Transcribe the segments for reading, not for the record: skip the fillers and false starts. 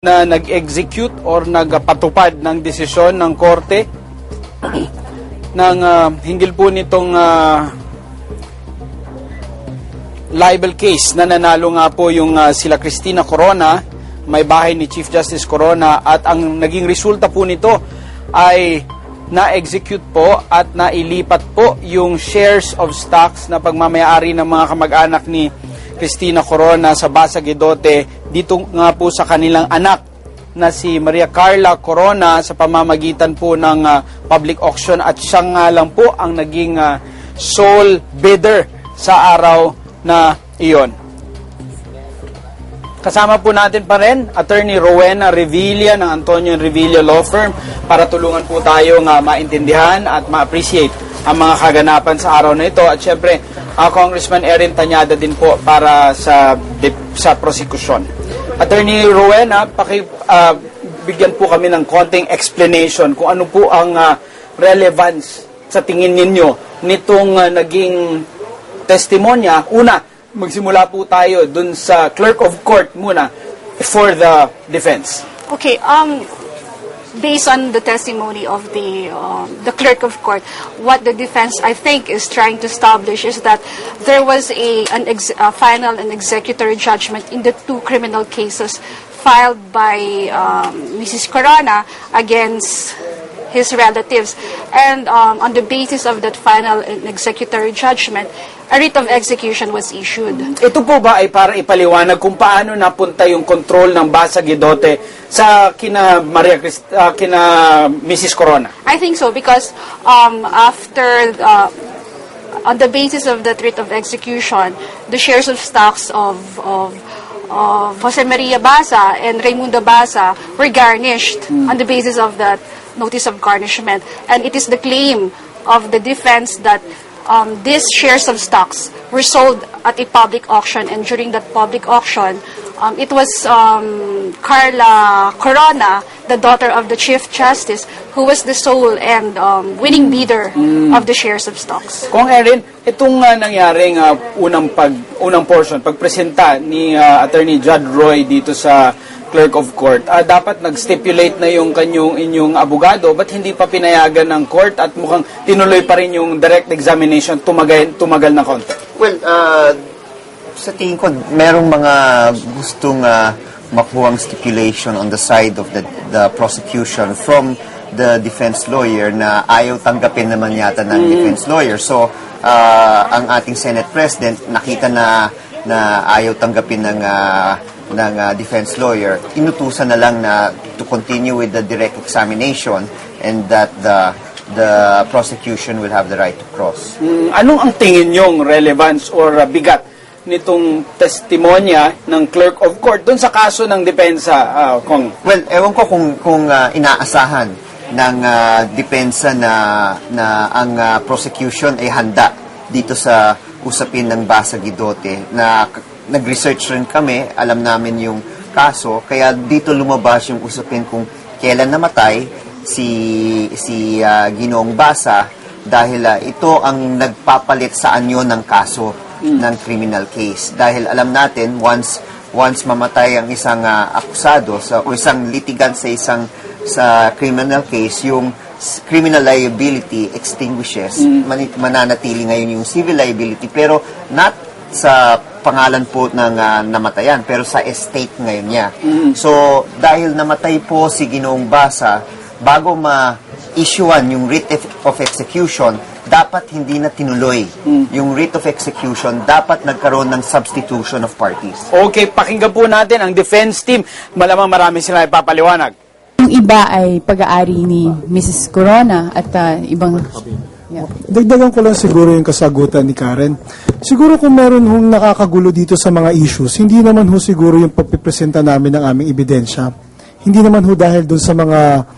na nag-execute or nagpatupad ng desisyon ng korte ng hinggil po nitong libel case na nanalo nga po yung sila Cristina Corona, may bahay ni Chief Justice Corona, at ang naging resulta po nito ay na-execute po at nailipat po yung shares of stocks na pagmamayari ng mga kamag-anak ni Cristina Corona sa Basa Guidote dito nga po sa kanilang anak na si Maria Carla Corona sa pamamagitan po ng public auction, at siya nga lang po ang naging sole bidder sa araw na iyon. Kasama po natin pa rin Attorney Rowena Revilla ng Antonio Revilla Law Firm para tulungan po tayo nga maintindihan at ma-appreciate ang mga kaganapan sa araw na ito. At syempre, Congressman Erin Tañada din po para sa prosecution. Attorney Rowena, bigyan po kami ng konting explanation kung ano po ang relevance sa tingin ninyo nitong naging testimonya. Una, magsimula po tayo dun sa clerk of court muna for the defense. Okay, based on the testimony of the clerk of court, what the defense, I think, is trying to establish is that there was a final and executory judgment in the two criminal cases filed by Mrs. Corona against his relatives. And on the basis of that final and executory judgment, a writ of execution was issued. Ito po ba ay para ipaliwanag kung paano napunta yung control ng Basa Guidote sa kina Mrs. Corona? I think so, because after on the basis of that writ of execution, the shares of stocks of Jose Maria Basa and Raimundo Basa were garnished on the basis of that notice of garnishment. And it is the claim of the defense that these shares of stocks were sold at a public auction, and during that public auction, it was Carla Corona, the daughter of the Chief Justice, who was the sole and winning bidder of the shares of stocks. Kung Erin, itong nangyaring unang portion, pagpresenta ni Attorney Judd Roy dito sa clerk of court, dapat nag-stipulate na yung inyong abogado, ba't hindi pa pinayagan ng court at mukhang tinuloy pa rin yung direct examination, tumagal na konti? Well, sa tingin ko, merong mga gustong makuhang stipulation on the side of the prosecution from the defense lawyer na ayaw tanggapin naman yata ng defense lawyer. So, ang ating Senate President nakita na ayaw tanggapin ng defense lawyer, inutusan na lang na to continue with the direct examination and that the prosecution will have the right to cross. Anong ang tingin nyong relevance or bigat nitong testimonya ng clerk of court doon sa kaso ng depensa, Kong? Well, ewan ko kung inaasahan ng depensa na ang prosecution ay handa dito sa usapin ng Basa Guidote, na nag-research rin kami, alam namin yung kaso, kaya dito lumabas yung usapin kung kailan namatay si Ginoong Basa, dahil ito ang nagpapalit sa anyo ng kaso ng criminal case. Dahil alam natin, once mamatay ang isang akusado o isang litigant sa criminal case, yung criminal liability extinguishes. Mananatili ngayon yung civil liability, pero not sa pangalan po ng namatayan, pero sa estate ngayon niya. So, dahil namatay po si Ginoong Basa, bago ma-issuean yung writ of execution, dapat hindi na tinuloy. Yung writ of execution, dapat nagkaroon ng substitution of parties. Okay, pakinggan po natin ang defense team. Malamang marami sila ipapaliwanag. Yung iba ay pag-aari ni Mrs. Corona at ibang... Yeah. Dagdagan ko lang siguro yung kasagutan ni Karen. Siguro kung meron hong nakakagulo dito sa mga issues, hindi naman ho siguro yung pagpipresenta namin ng aming ebidensya. Hindi naman ho dahil doon sa mga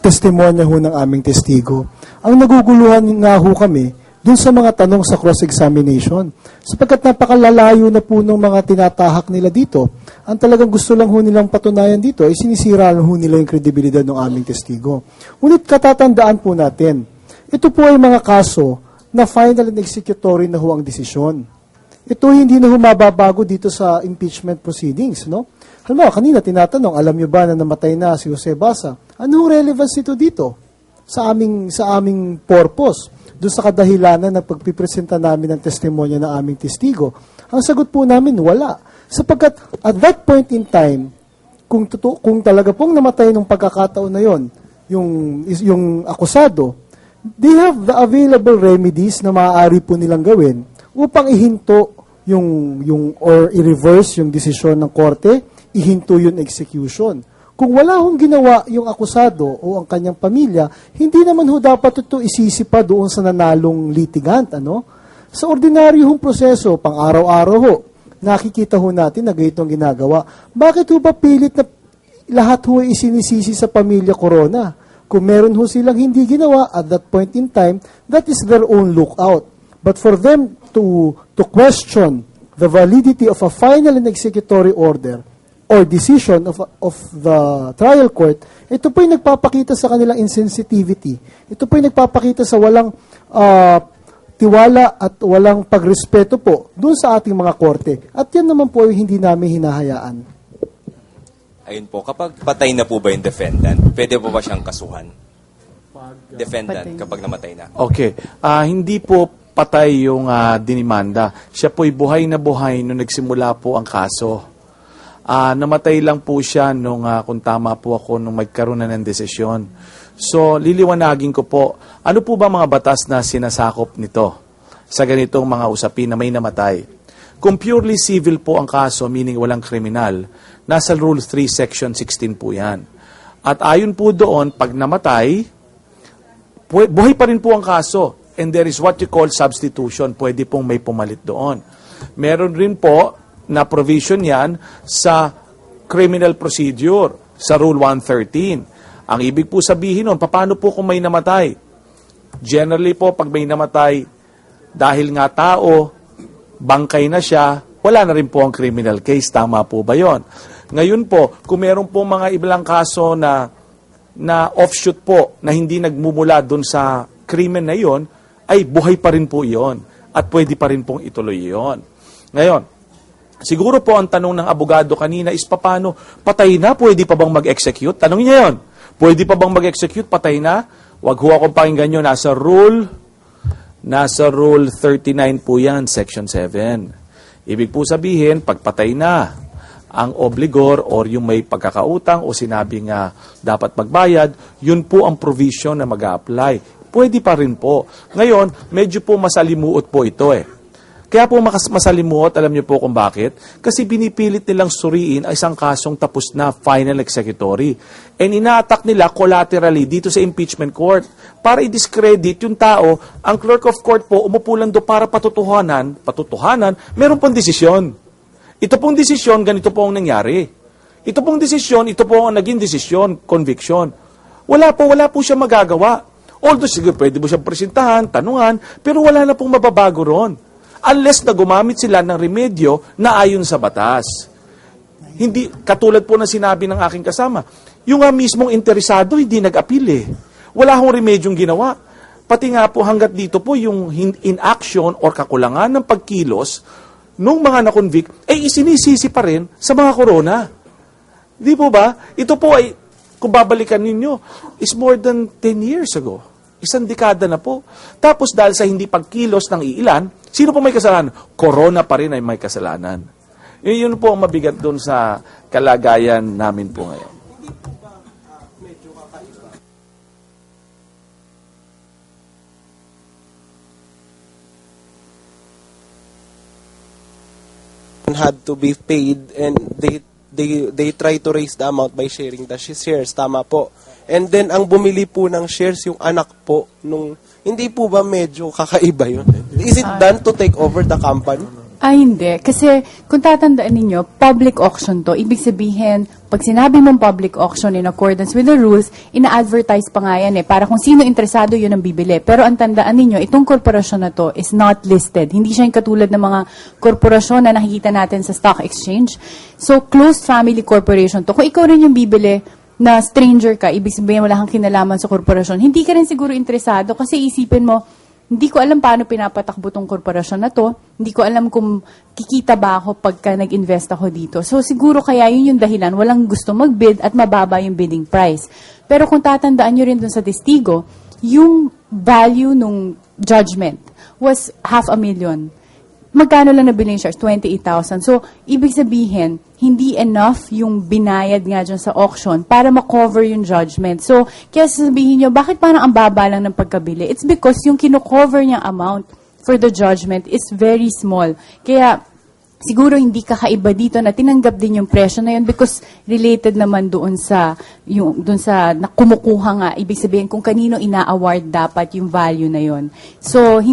testimonya ho ng aming testigo. Ang naguguluhan nga ho kami doon sa mga tanong sa cross-examination. Sapagkat napakalalayo na po ng mga tinatahak nila dito. Ang talagang gusto lang ho nilang patunayan dito ay sinisira ho nila yung kredibilidad ng aming testigo. Ngunit katatandaan po natin, ito po ay mga kaso na final and executory na ho ang desisyon. Ito hindi na ho mababago dito sa impeachment proceedings, no? Halimbawa, kanina tinatanong, alam nyo ba na namatay na si Jose Basa? Anong relevance ito dito? Sa aming purpose, doon sa kadahilanan na pagpipresenta namin ng testimonya ng aming testigo. Ang sagot po namin, wala. Sapagkat at that point in time, kung talaga pong namatay nung pagkakataon na yon, yung akusado, they have the available remedies na maaari po nilang gawin upang ihinto or i-reverse yung desisyon ng korte, ihinto yung execution. Kung wala hong ginawa yung akusado o ang kanyang pamilya, hindi naman ho dapat ito isisi pa doon sa nanalong litigant. Sa ordinaryo hong proseso, pang araw-araw ho, nakikita ho natin na ganito ang ginagawa. Bakit ho ba pilit na lahat ho isinisisi sa pamilya Corona? Kung meron ho silang hindi ginawa at that point in time, that is their own lookout. But for them to question the validity of a final and executory order or decision of the trial court, ito po yung nagpapakita sa kanilang insensitivity. Ito po yung nagpapakita sa walang tiwala at walang pagrespeto po dun sa ating mga korte. At yan naman po yung hindi namin hinahayaan. Ayun po, kapag patay na po ba yung defendant, pwede po ba siyang kasuhan? Defendant, patay. kapag namatay na. Okay. Hindi po patay yung dinimanda. Siya po'y buhay na buhay nung nagsimula po ang kaso. Namatay lang po siya nung, kung tama po ako, nung magkaroon na ng desisyon. So, liliwanagin ko po, ano po ba mga batas na sinasakop nito sa ganitong mga usapin na may namatay? Kung purely civil po ang kaso, meaning walang kriminal, nasa Rule 3, Section 16 po yan. At ayon po doon, pag namatay, buhay pa rin po ang kaso. And there is what you call substitution. Pwede pong may pumalit doon. Meron rin po na provision yan sa criminal procedure, sa Rule 113. Ang ibig po sabihin nun, paano po kung may namatay? Generally po, pag may namatay, dahil nga tao, bangkay na siya, wala na rin po ang criminal case. Tama po ba yon? Ngayon po, kung meron po mga ibang kaso na offshoot po, na hindi nagmumula dun sa krimen na yon, ay buhay pa rin po yon. At pwede pa rin pong ituloy yon. Ngayon, siguro po ang tanong ng abogado kanina is paano, patay na, pwede pa bang mag-execute? Tanong niya yon. Pwede pa bang mag-execute? Patay na? Wag ho akong pakinggan nyo. Nasa Rule 39 po yan, Section 7. Ibig po sabihin, pagpatay na ang obligor or yung may pagkakautang o sinabing dapat magbayad, yun po ang provision na mag-a-apply. Pwede pa rin po. Ngayon, medyo po masalimuot po ito Kaya po masalimuot, alam niyo po kung bakit? Kasi pinipilit nilang suriin ang isang kasong tapos na, final executory. And ina-attack nila collaterally dito sa impeachment court. Para i-discredit yung tao, ang clerk of court po umupo lang doon para patutuhanan, meron pong desisyon. Ito pong desisyon, ganito po ang nangyari. Ito pong desisyon, ito po ang naging desisyon, conviction. Wala po siya magagawa. Although, sige, pwede mo siyang presentahan, tanungan, pero wala na pong mababago ron. Unless na gumamit sila ng remedyo na ayon sa batas. Hindi, katulad po na sinabi ng aking kasama, yung mismong interesado hindi nag-appeal Wala hong remedyong ginawa. Pati nga po hanggat dito po yung inaction or kakulangan ng pagkilos nung mga na-convict, isinisisi pa rin sa mga corona. Di po ba? Ito po ay, kung babalikan ninyo, is more than 10 years ago. Isang dekada na po. Tapos dahil sa hindi pagkilos ng iilan, sino po may kasalanan? Corona pa rin ay may kasalanan. Yun po ang mabigat doon sa kalagayan namin po ngayon. Had to be paid and they try to raise the amount by sharing the shares. Tama po. And then, ang bumili po ng shares, yung anak po, hindi po ba medyo kakaiba yun? Is it done to take over the company? Hindi. Kasi kung tatandaan ninyo, public auction to. Ibig sabihin, pag sinabi mong public auction in accordance with the rules, ina-advertise pa nga yan Para kung sino interesado, yun ang bibili. Pero ang tandaan ninyo, itong korporasyon na to is not listed. Hindi siya yung katulad ng mga korporasyon na nakikita natin sa stock exchange. So, closed family corporation to. Kung ikaw rin yung bibili, na stranger ka, ibig sabihin wala kang kinalaman sa korporasyon, hindi ka rin siguro interesado kasi isipin mo, hindi ko alam paano pinapatakbo tong korporasyon na to, hindi ko alam kung kikita ba ako pagka nag-invest ako dito. So siguro kaya yun yung dahilan, walang gusto mag-bid at mababa yung bidding price. Pero kung tatandaan nyo rin dun sa testigo, yung value nung judgment was 500,000. Magkano lang nabili yung shares? 28,000. So, ibig sabihin, hindi enough yung binayad nga dyan sa auction para makover yung judgment. So, kaya sabihin nyo, bakit parang ang baba lang ng pagkabili? It's because yung kino-cover niyang amount for the judgment is very small. Kaya, siguro hindi kakaiba dito na tinanggap din yung presyo na yun because related naman doon sa na kumukuha nga. Ibig sabihin, kung kanino ina-award dapat yung value na yun. So,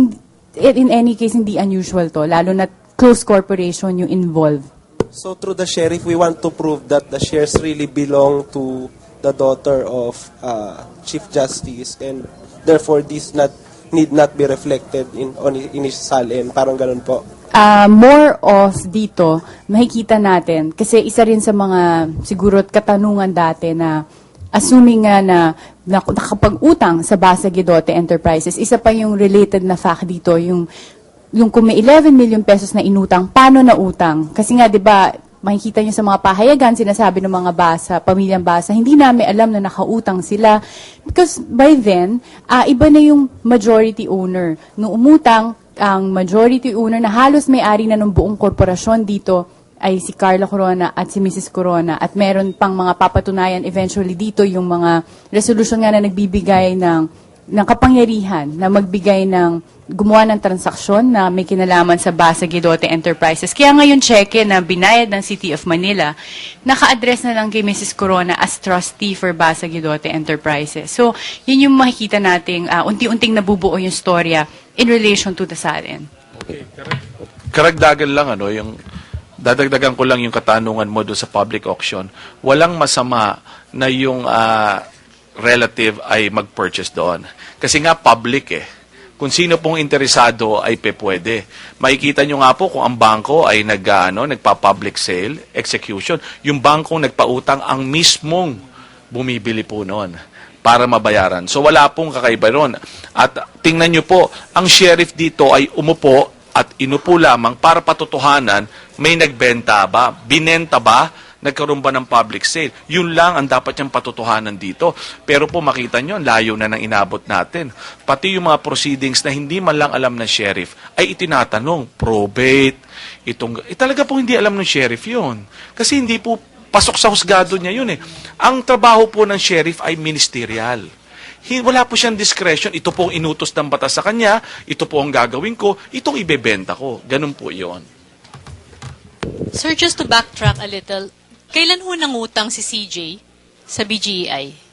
in any case, hindi unusual to, lalo na close corporation yung involved. So through the sheriff, we want to prove that the shares really belong to the daughter of Chief Justice, and therefore this need not be reflected on his salin. Parang ganun po. More of dito, makikita natin, kasi isa rin sa mga siguro katanungan dati na assuming nga na nakapag-utang sa Basa Guidote Enterprises, isa pa yung related na fact dito, yung kung may 11 million pesos na inutang, paano na utang? Kasi nga, di ba, makikita nyo sa mga pahayagan, sinasabi ng mga Basa, pamilyang Basa, hindi namin alam na nakautang sila. Because by then, iba na yung majority owner. Nung umutang, ang majority owner na halos may-ari na ng buong korporasyon dito, ay si Carla Corona at si Mrs. Corona, at meron pang mga papatunayan eventually dito yung mga resolution nga na nagbibigay ng kapangyarihan na magbigay gumawa ng transaksyon na may kinalaman sa Basa Guidote Enterprises. Kaya ngayon cheque na binayad ng City of Manila, naka-address na lang kay Mrs. Corona as trustee for Basa Guidote Enterprises. So, yun yung makikita nating unti-unting nabubuo yung storya in relation to the salin. Okay, karagdagan lang yung dadagdagan ko lang yung katanungan mo doon sa public auction. Walang masama na yung relative ay mag-purchase doon. Kasi nga public Kung sino pong interesado ay pwede. Makikita nyo nga po kung ang bangko ay nagpa-public sale, execution. Yung bangkong nagpautang ang mismong bumibili po noon para mabayaran. So wala pong kakaiba ron. At tingnan nyo po, ang sheriff dito ay umupo at inupo lamang para patutuhanan, may nagbenta ba? Binenta ba? Nagkaroon ba ng public sale? Yun lang ang dapat niyang patutuhanan dito. Pero po makita nyo, layo na ng inabot natin. Pati yung mga proceedings na hindi man lang alam ng sheriff, ay itinatanong, probate, talaga po hindi alam ng sheriff yun. Kasi hindi po pasok sa husgado niya yun Ang trabaho po ng sheriff ay ministerial. Wala po siyang discretion. Ito po ang inutos ng batas sa kanya. Ito po ang gagawin ko. Itong ibebenta ko. Ganun po yun. Sir, just to backtrack a little, kailan ho nangutang si CJ sa BGEI?